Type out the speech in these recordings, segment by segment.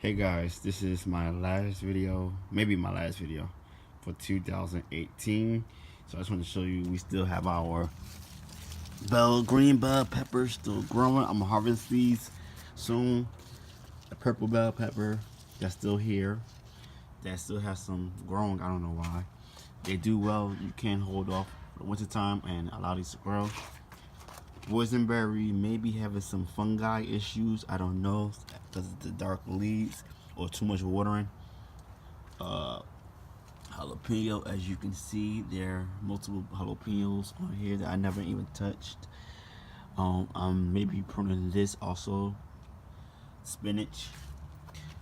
Hey guys, this is my last video, maybe my last video for 2018. So I just want to show you we still have our green bell peppers still growing. I'm gonna harvest these soon. The purple bell pepper that's still here, that still has some growing. I don't know why. They do well. You can hold off for the winter time and allow these to grow. Boysenberry may be having some fungi issues. I don't know because of the dark leaves or too much watering. Jalapeno, as you can see, there are multiple jalapenos on here that I never even touched. I'm maybe pruning this also. Spinach.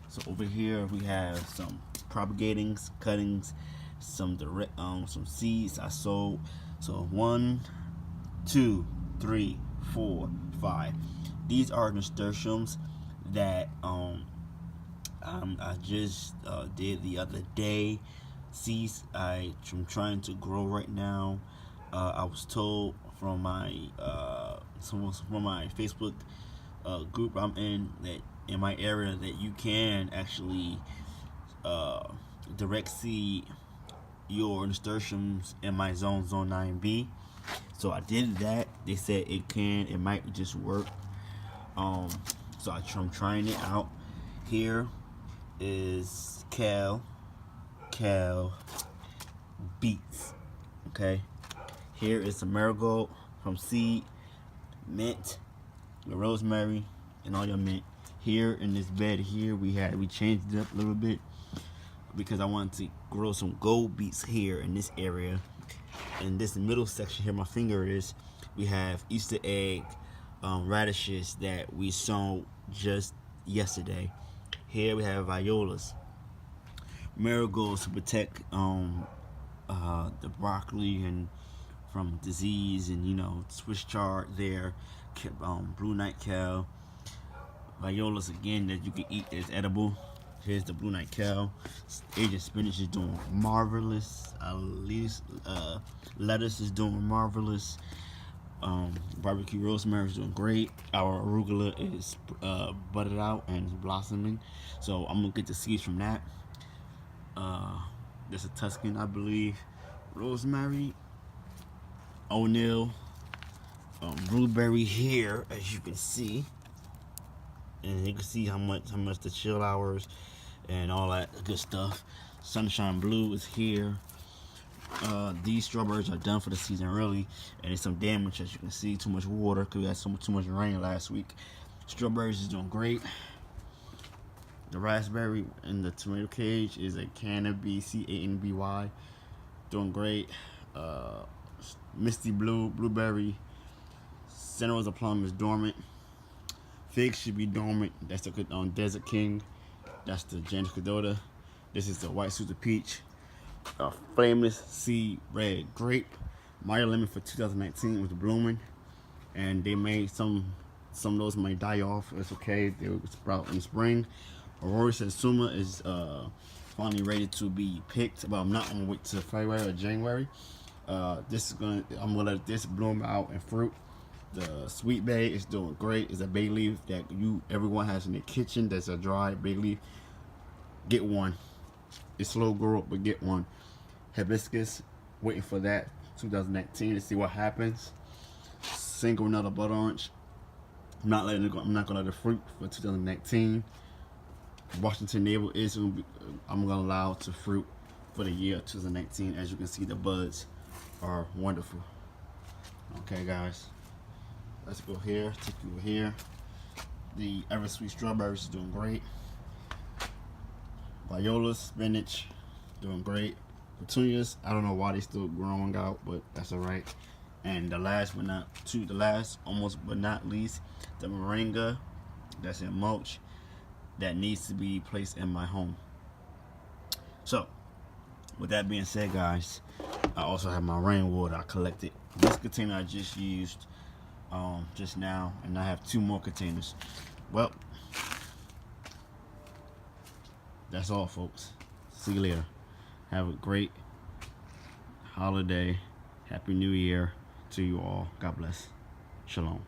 So over here we have some propagatings, cuttings, some direct, some seeds I sowed. So 1, 2, 3, 4, 5. These are nasturtiums that I just did the other day. Seeds I'm trying to grow right now. I was told from my from my Facebook group I'm in, that in my area, that you can actually direct seed your nasturtiums in my zone 9B. So I did that. They said it might just work. So I'm trying it out. Here is kale, beets. Okay. Here is some marigold from seed, mint, the rosemary, and all your mint. Here in this bed here we changed it up a little bit because I wanted to grow some gold beets here in this area. In this middle section here, my finger is, we have Easter egg radishes that we sown just yesterday. Here we have violas, marigolds to protect the broccoli and from disease, and Swiss chard there, blue night kale, violas again that you can eat that's edible. Here's the blue night kale. Asian spinach is doing marvelous. Lettuce is doing marvelous. Barbecue rosemary is doing great. Our arugula is budded out and blossoming. So I'm gonna get the seeds from that. There's a Tuscan, I believe. Rosemary, O'Neill, blueberry here, as you can see. And you can see how much the chill hours and all that good stuff. Sunshine blue is here. These strawberries are done for the season really, and there's some damage, as you can see. Too much water because we had too much rain last week. Strawberries is doing great. The raspberry in the tomato cage is a Cannaby, Canby, doing great. Misty blue, blueberry, Santa Rosa plum is dormant. Figs should be dormant. That's the Desert King. That's the Janus Cadota. This is the White Susan Peach. Flameless Seed Red Grape. Meyer Lemon for 2019 was blooming, and they made some of those might die off. It's okay. They will sprout in the spring. Aurora Satsuma is finally ready to be picked, but I'm not gonna wait till February or January. I'm gonna let this bloom out and fruit. The sweet bay is doing great. It's a bay leaf that everyone has in their kitchen. That's a dry bay leaf. Get one. It's slow grow up, but get one. Hibiscus, waiting for that 2019 to see what happens. Single another blood orange. I'm not gonna let it fruit for 2019. Washington navel I'm gonna allow to fruit for the year 2019. As you can see, the buds are wonderful. Okay, guys. Let's go here, take you here. The Eversweet strawberries is doing great. Violas, spinach, doing great. Petunias, I don't know why they still growing out, but that's alright. And the last almost but not least, the moringa that's in mulch that needs to be placed in my home. So, with that being said, guys, I also have my rainwater I collected. This container I just used just now, and I have 2 more containers. Well, that's all, folks. See you later. Have a great holiday. Happy New Year to you all. God bless. Shalom.